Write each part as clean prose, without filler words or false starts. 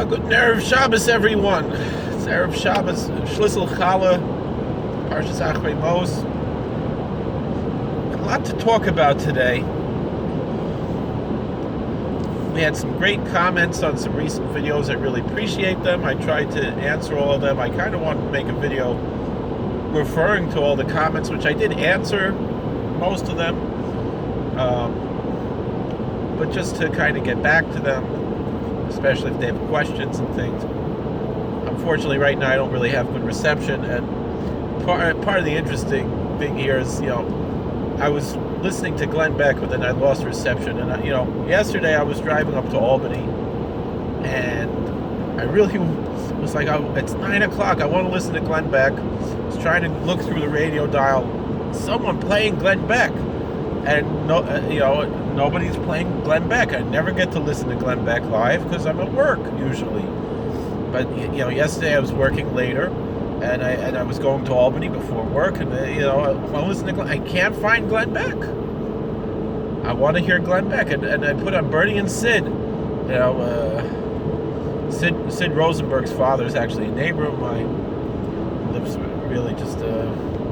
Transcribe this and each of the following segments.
Good Erev Shabbos, everyone. It's Erev Shabbos, Shlisel Chala, Parshas Achrei Mos. A lot to talk about today. We had some great comments on some recent videos. I really appreciate them. I tried to answer all of them. I kind of wanted to make a video referring to all the comments, which I did answer most of them. But just to kind of get back to them, especially if they have questions and things. Unfortunately, right now I don't really have good reception, and part of the interesting thing here is, I was listening to Glenn Beck, but then I lost reception. And yesterday I was driving up to Albany, and I really was like, it's 9 o'clock. I want to listen to Glenn Beck. I was trying to look through the radio dial, someone playing Glenn Beck, and nobody's playing Glenn Beck. I never get to listen to Glenn Beck live because I'm at work usually. But yesterday I was working later, and I was going to Albany before work, and I want to listen to Glenn. I can't find Glenn Beck. I want to hear Glenn Beck, and I put on Bernie and Sid. Sid Rosenberg's father is actually a neighbor of mine. Lives really just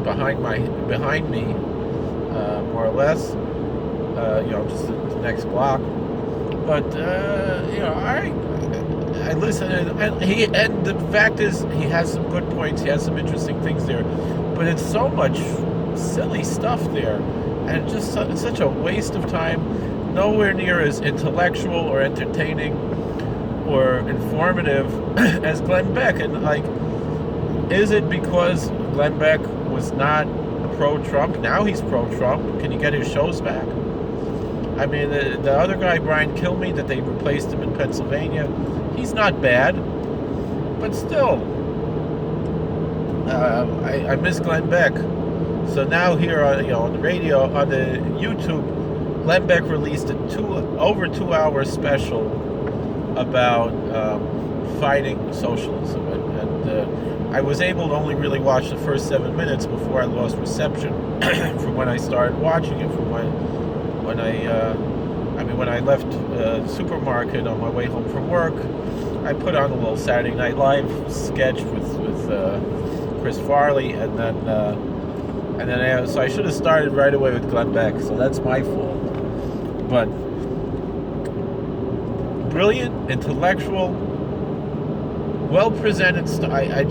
behind me, more or less. Just the next block. But I listen, and the fact is, he has some good points. He has some interesting things there, but it's so much silly stuff there, and just such a waste of time. Nowhere near as intellectual or entertaining or informative as Glenn Beck. And is it because Glenn Beck was not pro-Trump? Now he's pro-Trump. Can you get his shows back? I mean, the other guy, Brian Kilmeade, that they replaced him in Pennsylvania, he's not bad, but still, I miss Glenn Beck. So now here on the radio, on the YouTube, Glenn Beck released a over 2 hour special about fighting socialism, and I was able to only really watch the first 7 minutes before I lost reception from when I started watching it. From when I left the supermarket on my way home from work, I put on a little Saturday Night Live sketch with Chris Farley, and then so I should have started right away with Glenn Beck. So that's my fault. But brilliant, intellectual, well presented. I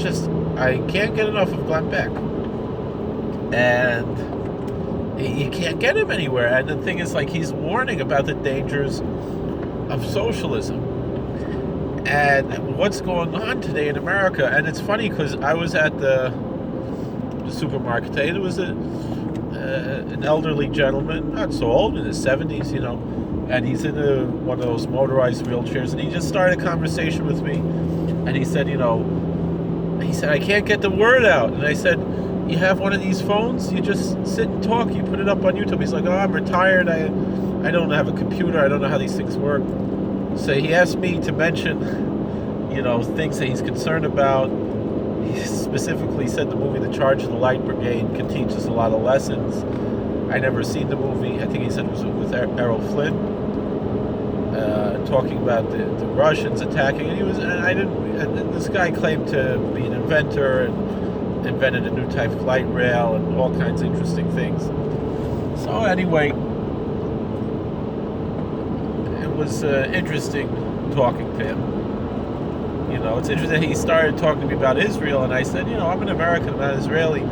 can't get enough of Glenn Beck, and you can't get him anywhere. And the thing is, he's warning about the dangers of socialism and what's going on today in America. And it's funny because I was at the supermarket today. There was an elderly gentleman, not so old, in his 70s, and he's in one of those motorized wheelchairs, and he just started a conversation with me, and he said, I can't get the word out. And I said, you have one of these phones? You just sit and talk. You put it up on YouTube. He's like, I'm retired. I don't have a computer. I don't know how these things work. So he asked me to mention, things that he's concerned about. He specifically said the movie The Charge of the Light Brigade can teach us a lot of lessons. I never seen the movie. I think he said it was with Errol Flynn, talking about the Russians attacking. And this guy claimed to be an inventor and invented a new type of light rail and all kinds of interesting things. So anyway, it was interesting talking to him. It's interesting he started talking to me about Israel, and I said, I'm an American, I'm not Israeli.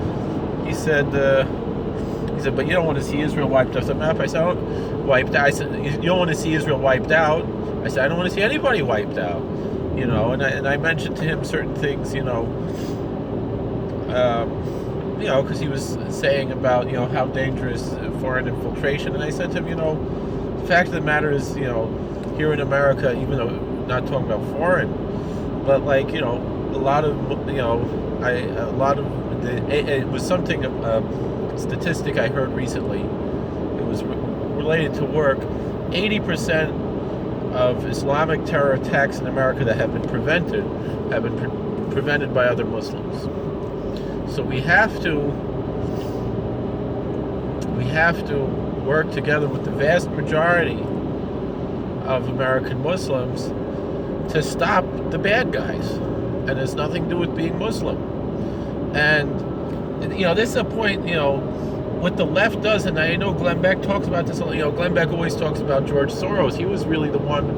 He said, but you don't want to see Israel wiped off the map. I said, wiped out. I said, you don't want to see Israel wiped out. I said, I don't want to see anybody wiped out. And I mentioned to him certain things, because he was saying about, how dangerous foreign infiltration. And I said to him, the fact of the matter is, here in America, even though not talking about foreign, but a lot of, it was something, statistic I heard recently. It was related to work. 80% of Islamic terror attacks in America that have been prevented by other Muslims. So we have to work together with the vast majority of American Muslims to stop the bad guys, and it's nothing to do with being Muslim. And this is a point what the left does, and I know Glenn Beck talks about this. Glenn Beck always talks about George Soros. He was really the one,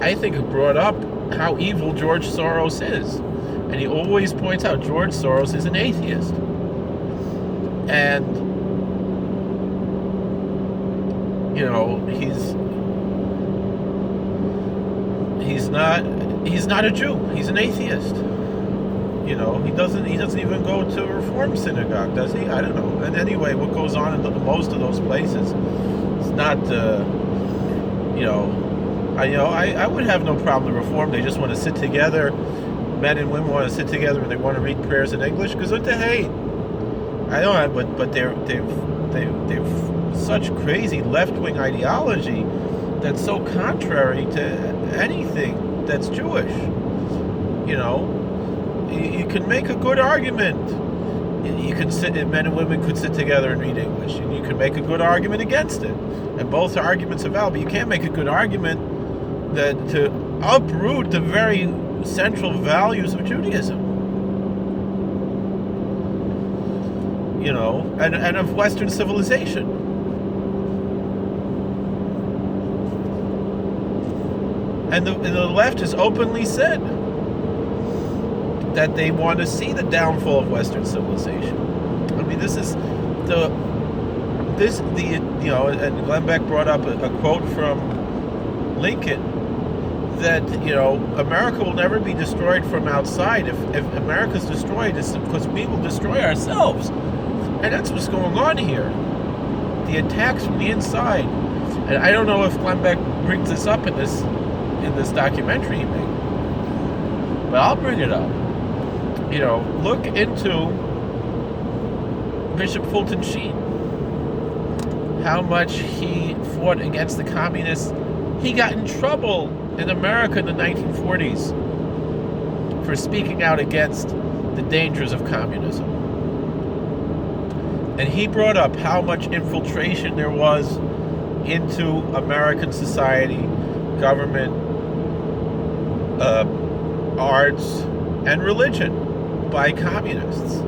I think, who brought up how evil George Soros is, and he always points out George Soros is an atheist, and he's not a Jew. He's an atheist. He doesn't even go to a Reform synagogue, does he? I don't know. And anyway, what goes on in most of those places, it's not. I would have no problem with Reform. They just want to sit together. Men and women want to sit together and they want to read prayers in English. Because what the hate? I don't. But they've such crazy left-wing ideology that's so contrary to anything that's Jewish. You can make a good argument. Men and women could sit together and read English, and you can make a good argument against it. And both arguments are valid, but you can't make a good argument that to uproot the very central values of Judaism. And of Western civilization. And the left has openly said that they want to see the downfall of Western civilization. I mean, and Glenn Beck brought up a quote from Lincoln that, America will never be destroyed from outside. If America's destroyed, it's because we will destroy ourselves. And that's what's going on here. The attacks from the inside. And I don't know if Glenn Beck brings this up in this documentary he made, but I'll bring it up. Look into Bishop Fulton Sheen. How much he fought against the communists. He got in trouble in America in the 1940s for speaking out against the dangers of communism. And he brought up how much infiltration there was into American society, government, arts, and religion by communists.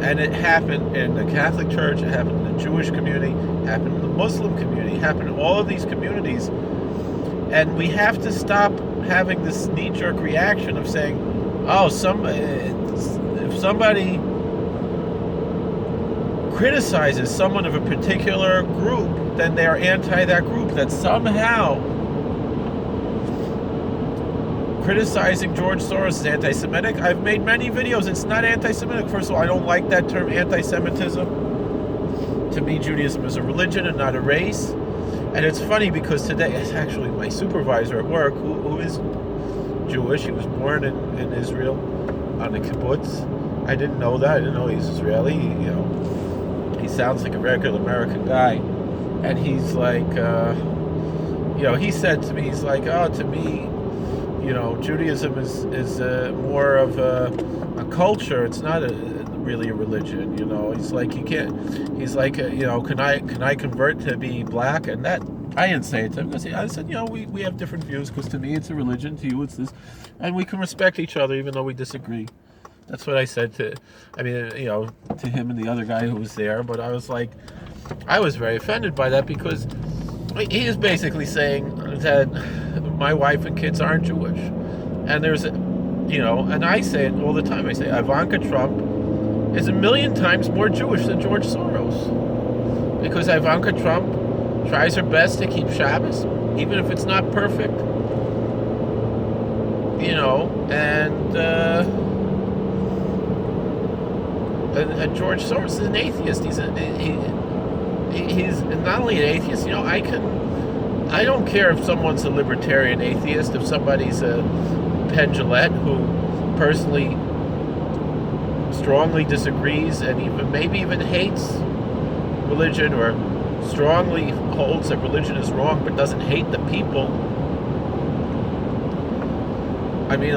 And it happened in the Catholic Church, it happened in the Jewish community, it happened in the Muslim community, it happened in all of these communities. And we have to stop having this knee-jerk reaction of saying, if somebody criticizes someone of a particular group, then they are anti that group. That somehow criticizing George Soros is anti-Semitic. I've made many videos. It's not anti-Semitic. First of all, I don't like that term, anti-Semitism. To me, Judaism is a religion and not a race. And it's funny because today, it's actually my supervisor at work, who is Jewish. He was born in Israel on a kibbutz. I didn't know that. I didn't know he's Israeli. He sounds like a regular American guy. And he's like, he said to me, he's like, to me, Judaism is more of a culture. It's not really a religion. He's like, you can't. He's like, can I convert to be black? And that I didn't say it to him. I said, we have different views because to me it's a religion, to you it's this, and we can respect each other even though we disagree. That's what I said to him and the other guy who was there. But I was like, I was very offended by that because he is basically saying that my wife and kids aren't Jewish. And there's, and I say it all the time. I say Ivanka Trump is 1,000,000 times more Jewish than George Soros. Because Ivanka Trump tries her best to keep Shabbos, even if it's not perfect. And George Soros is an atheist. He's not only an atheist. I don't care if someone's a libertarian atheist, if somebody's a Penn Jillette who personally strongly disagrees and maybe even hates religion or strongly holds that religion is wrong but doesn't hate the people. I mean,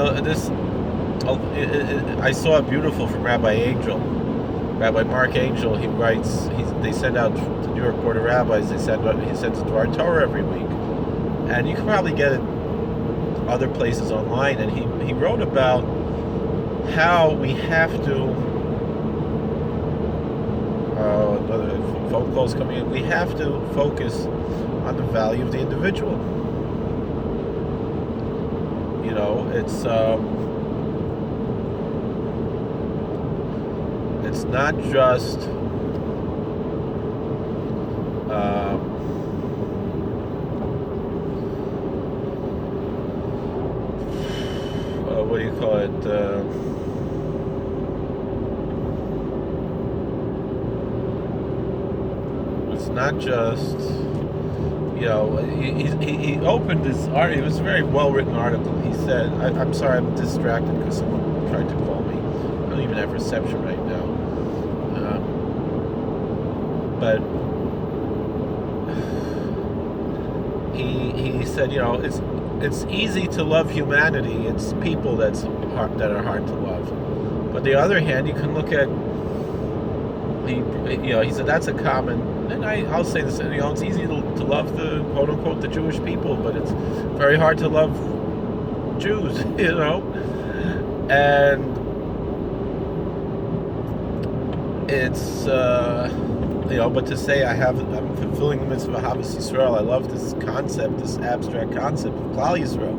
I saw it beautiful from Rabbi Mark Angel. He writes, they send out the New York Board of Rabbis, he sends it to our Torah every week. And you can probably get it other places online, and he wrote about how we have to. Another phone calls coming in. We have to focus on the value of the individual. You know, it's not just what do you call it? It's not just, you know, he opened this article. It was a very well written article. He said, I'm sorry, I'm distracted because someone tried to call me. I don't even have reception right now. But he said, you know, it's easy to love humanity. It's people that are hard to love. But on the other hand, you can look at he said that's a common, and I'll say this, you know, it's easy to love the quote unquote the Jewish people, but it's very hard to love Jews, you know, and it's you know, but to say I'm fulfilling the mitzvah of Ahavas Yisrael, I love this concept, this abstract concept of Klal Yisrael.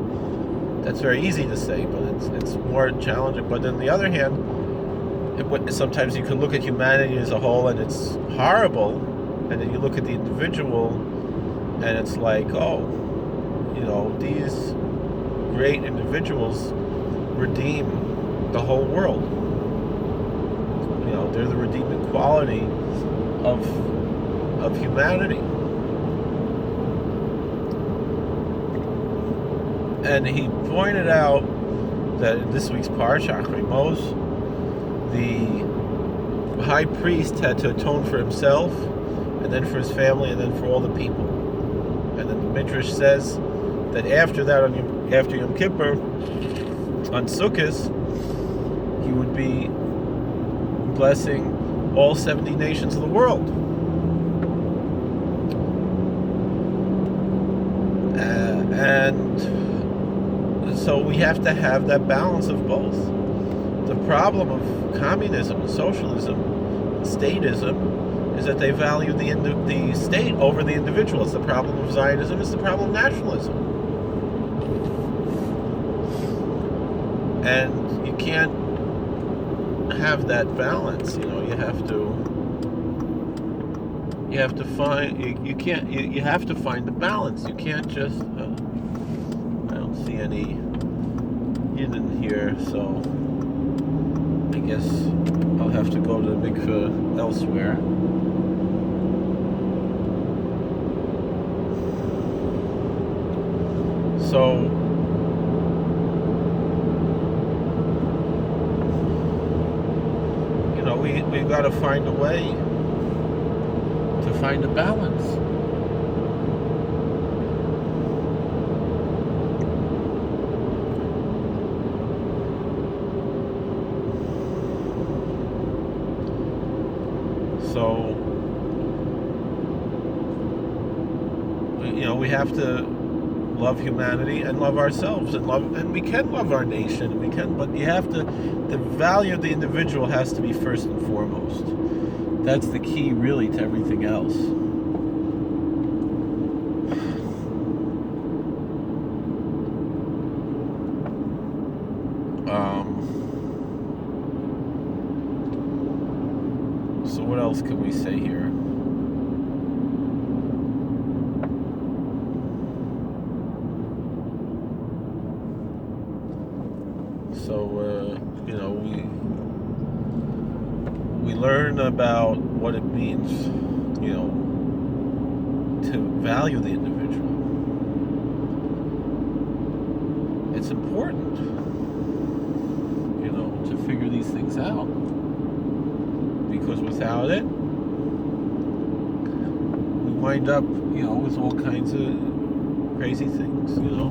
That's very easy to say, but it's more challenging. But on the other hand, sometimes you can look at humanity as a whole and it's horrible, and then you look at the individual and it's like, oh, you know, these great individuals redeem the whole world. You know, they're the redeeming quality of humanity. And he pointed out that in this week's Parsha, Achrei Mos, the high priest had to atone for himself, and then for his family, and then for all the people. And then the Midrash says that after that, after Yom Kippur, on Sukkot, he would be blessing all 70 nations of the world. And so we have to have that balance of both. The problem of communism and socialism and statism is that they value the state over the individual. It's the problem of Zionism. It's the problem of nationalism. And you can't have that balance. You know, you have to find. You have to find the balance. You can't just. I don't see any in here, so I guess I'll have to go to the mikveh elsewhere. So you know, we've got to find a way to find a balance. So, you know, we have to love humanity and love ourselves, and we can love our nation. But you have to. The value of the individual has to be first and foremost. That's the key, really, to everything else. So what else can we say here? So, you know, we learn about what it means, you know, to value the individual. It's important, you know, to figure these things out. Because without it, we wind up, you know, with all kinds of crazy things, you know.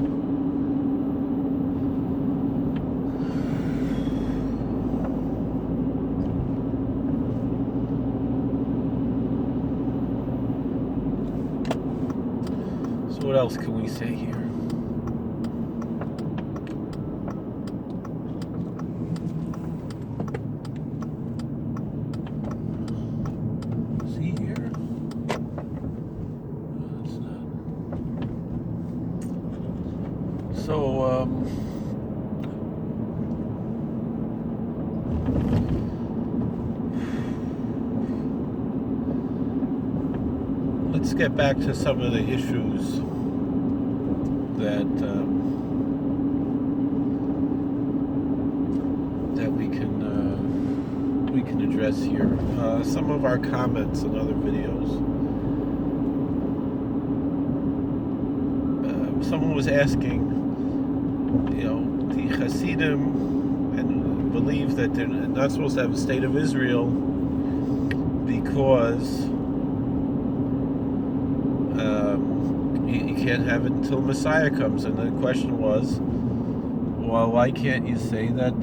So what else can we say here? So, let's get back to some of the issues that we can address here. Some of our comments in other videos. Someone was asking, the Hasidim and believe that they're not supposed to have a state of Israel because you can't have it until Messiah comes. And the question was, well, why can't you say that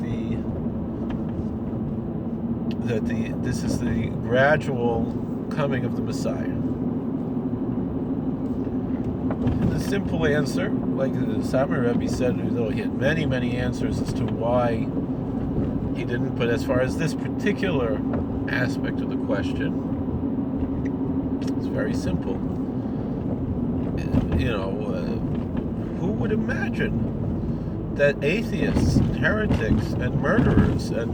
this is the gradual coming of the Messiah? The simple answer, like the Satmar Rebbe said, though he had many, many answers as to why he didn't, but as far as this particular aspect of the question, it's very simple. Who would imagine that atheists, and heretics, and murderers, and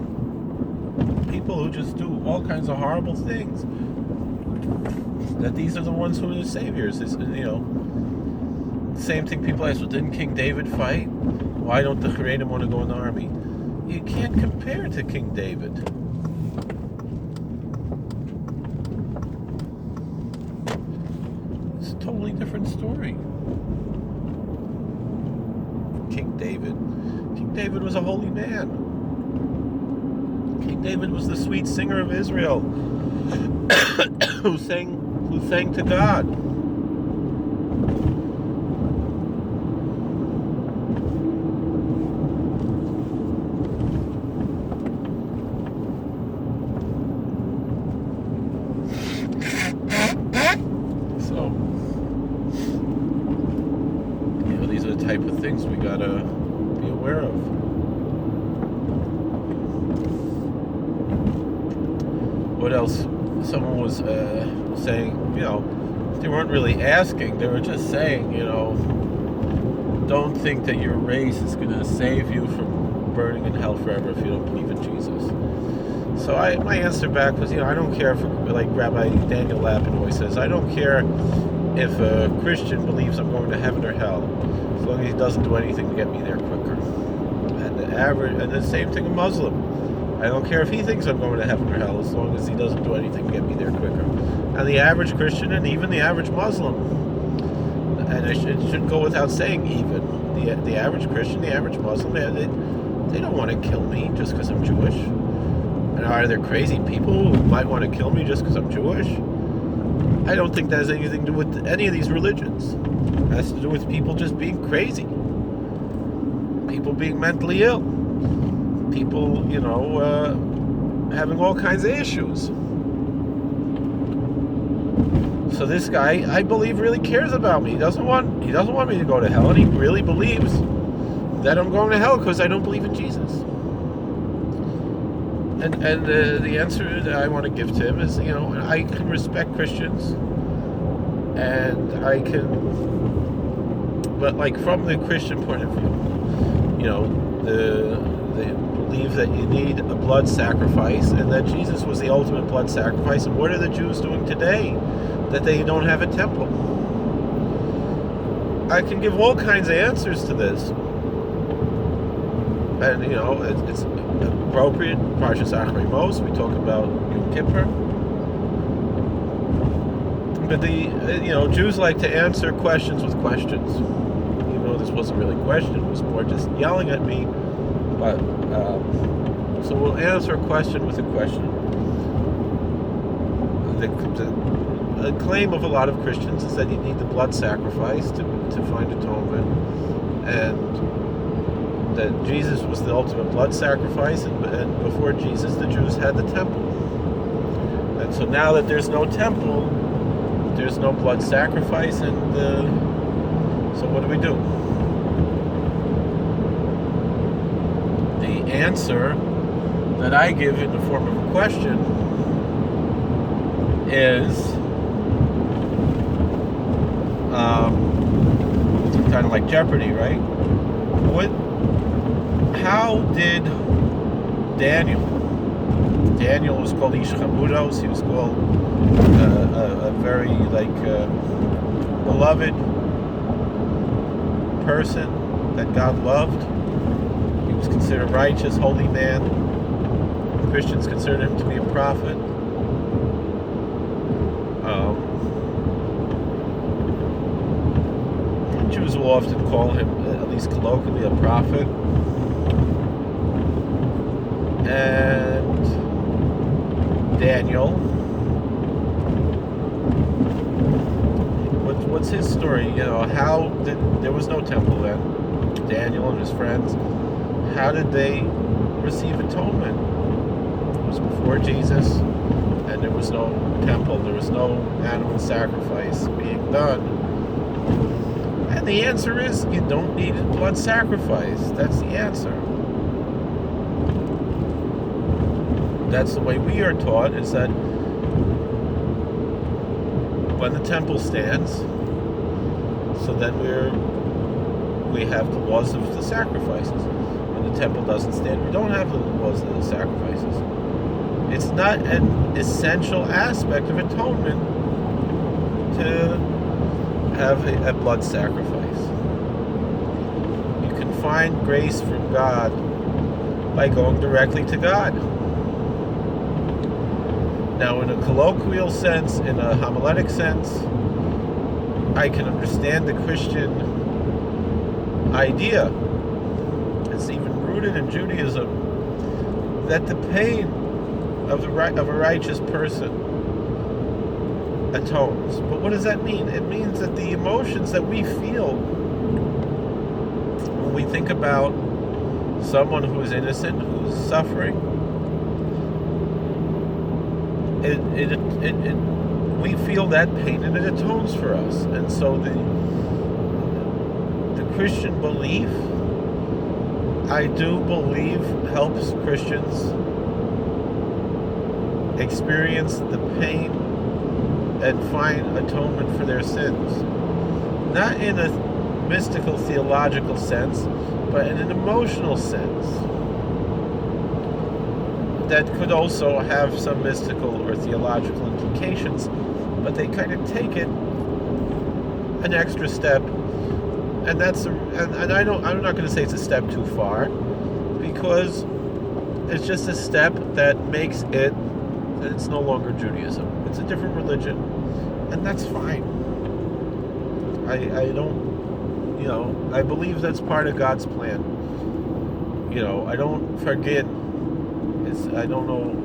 people who just do all kinds of horrible things, that these are the ones who are the saviors? Same thing people ask, well, didn't King David fight? Why don't the Haredim want to go in the army? You can't compare to King David. It's a totally different story. King David was a holy man. King David was the sweet singer of Israel who sang to God. These are the type of things we gotta be aware of. What else? Someone was saying, they weren't really asking, they were just saying, don't think that your race is going to save you from burning in hell forever if you don't believe in Jesus. So my answer back was, I don't care if, like Rabbi Daniel Lapinoy says, I don't care if a Christian believes I'm going to heaven or hell, as long as he doesn't do anything to get me there quicker. And the same thing a Muslim. I don't care if he thinks I'm going to heaven or hell, as long as he doesn't do anything to get me there quicker. And the average Christian, and even the average Muslim, and it should go without saying, even the average Christian, the average Muslim, they don't want to kill me just because I'm Jewish. And are there crazy people who might want to kill me just because I'm Jewish? I don't think that has anything to do with any of these religions. It has to do with people just being crazy. People being mentally ill. People, having all kinds of issues. So this guy, I believe, really cares about me. He doesn't want me to go to hell, and he really believes that I'm going to hell because I don't believe in Jesus. And the answer that I want to give to him is, I can respect Christians, and I can, but like from the Christian point of view, they believe that you need a blood sacrifice, and that Jesus was the ultimate blood sacrifice. And what are the Jews doing today that they don't have a temple? I can give all kinds of answers to this, and it's appropriate. Parshas Acharei Mos, we talk about Yom Kippur, but Jews like to answer questions with questions. Even though this wasn't really a question, it was more just yelling at me. But so we'll answer a question with a question. The claim of a lot of Christians is that you need the blood sacrifice to find atonement, and that Jesus was the ultimate blood sacrifice, and before Jesus, the Jews had the temple. And so now that there's no temple, there's no blood sacrifice, and so what do? The answer that I give in the form of a question is kind of like Jeopardy, right? How did Daniel was called Ish Chamudos. He was called a very beloved person that God loved. He was considered a righteous, holy man. Christians considered him to be a prophet. Jews will often call him, at least colloquially, a prophet. And Daniel, what's his story? How did there was no temple then? Daniel and his friends, how did they receive atonement? It was before Jesus, and there was no temple. There was no animal sacrifice being done. And the answer is, you don't need blood sacrifice. That's the answer. That's the way we are taught, is that when the temple stands, so then we have the laws of the sacrifices. When the temple doesn't stand, we don't have the laws of the sacrifices. It's not an essential aspect of atonement to have a blood sacrifice. You can find grace from God by going directly to God. Now, in a colloquial sense, in a homiletic sense, I can understand the Christian idea. It's even rooted in Judaism that the pain of a righteous person atones. But what does that mean? It means that the emotions that we feel when we think about someone who is innocent, who's suffering, we feel that pain, and it atones for us. And so the Christian belief, I do believe, helps Christians experience the pain and find atonement for their sins. Not in a mystical, theological sense, but in an emotional sense. That could also have some mystical or theological implications, but they kind of take it an extra step, and I'm not going to say it's a step too far, because it's just a step that makes it that it's no longer Judaism. It's a different religion, and that's fine. I don't, I believe that's part of God's plan. I don't forget. I don't know,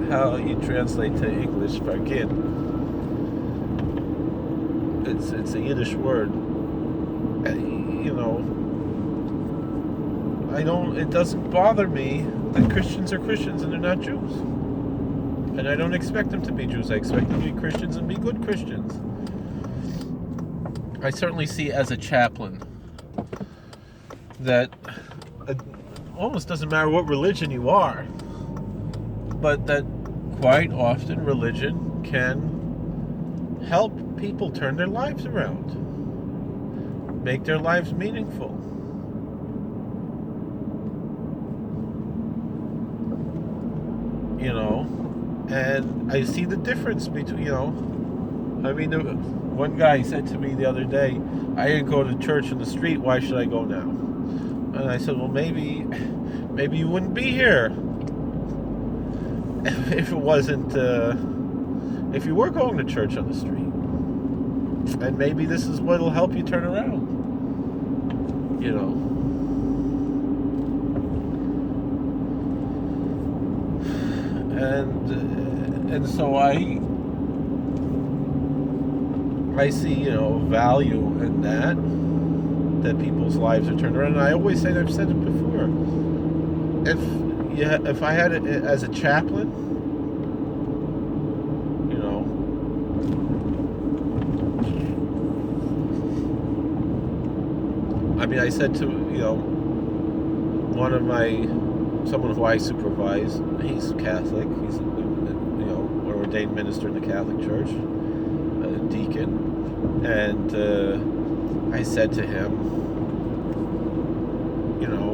how you translate to English, forget. It's a Yiddish word. It doesn't bother me that Christians are Christians and they're not Jews. And I don't expect them to be Jews. I expect them to be Christians and be good Christians. I certainly see as a chaplain that it almost doesn't matter what religion you are, but that quite often religion can help people turn their lives around, make their lives meaningful. And I see the difference between, one guy said to me the other day, I didn't go to church in the street, why should I go now? And I said, well, maybe you wouldn't be here if it wasn't, if you were going to church on the street. And maybe this is what will help you turn around. And so I see, value in that people's lives are turned around. And I always say, and I've said it before, if I had it as a chaplain, I said to, someone who I supervise, he's Catholic, he's, an ordained minister in the Catholic Church, a deacon, and I said to him, you know,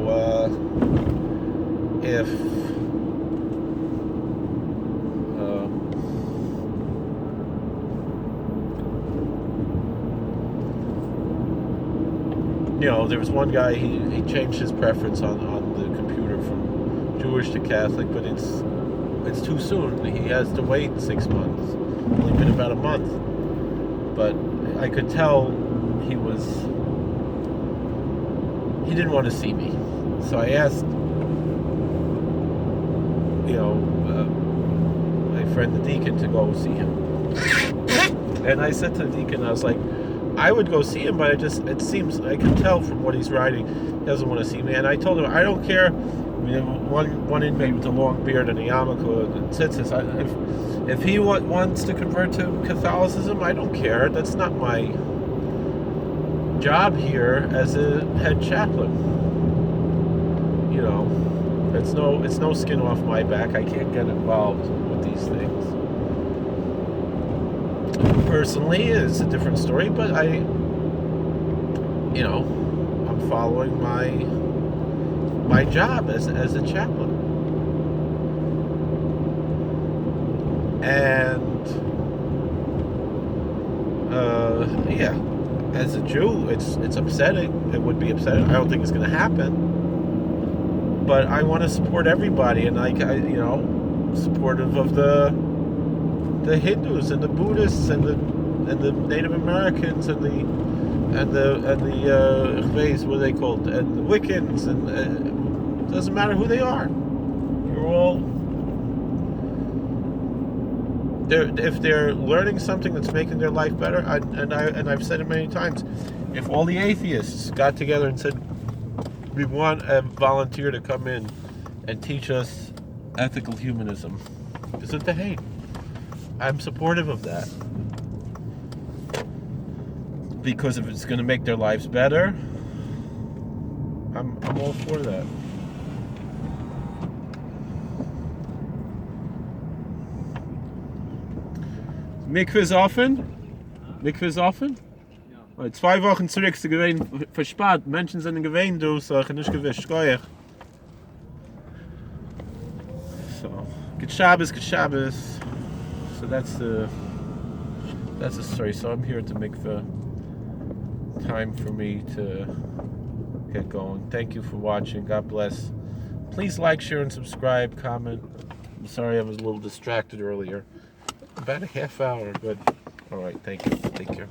if you know, there was one guy, he changed his preference on the computer from Jewish to Catholic, but it's too soon. He has to wait 6 months. Only been about a month. But I could tell he didn't want to see me. So I asked, you know, my friend the deacon to go see him. And I said to the deacon, I was like, I would go see him, but it seems, I can tell from what he's writing, he doesn't want to see me. And I told him, I don't care. I mean, one inmate with a long beard and a yarmulke and tzitzis, if he wants to convert to Catholicism, I don't care. That's not my job here as a head chaplain. You know, it's no skin off my back. I can't get involved with these things. Personally, it's a different story, but I'm following my job as a chaplain. And yeah, as a Jew, it's upsetting. It would be upsetting. I don't think it's going to happen, but I want to support everybody, and I supportive of the Hindus and the Buddhists and the Native Americans and the what are they called, and the Wiccans, and it doesn't matter who they are. You're all if they're learning something that's making their life better. And I've said it many times. If all the atheists got together and said, we want a volunteer to come in and teach us ethical humanism, isn't the hate? I'm supportive of that, because if it's going to make their lives better, I'm all for that. Mikve ist offen? Mikve ist offen? Ja. 2 Wochen zurück, sie gewesen verspart. Menschen sind gewesen, du sagst, nicht gewischt. Goyach. So, good Shabbos. So that's the story. So I'm here to make the time for me to get going. Thank you for watching. God bless. Please like, share, and subscribe. Comment. I'm sorry I was a little distracted earlier. About a half hour, but all right. Thank you. Take care.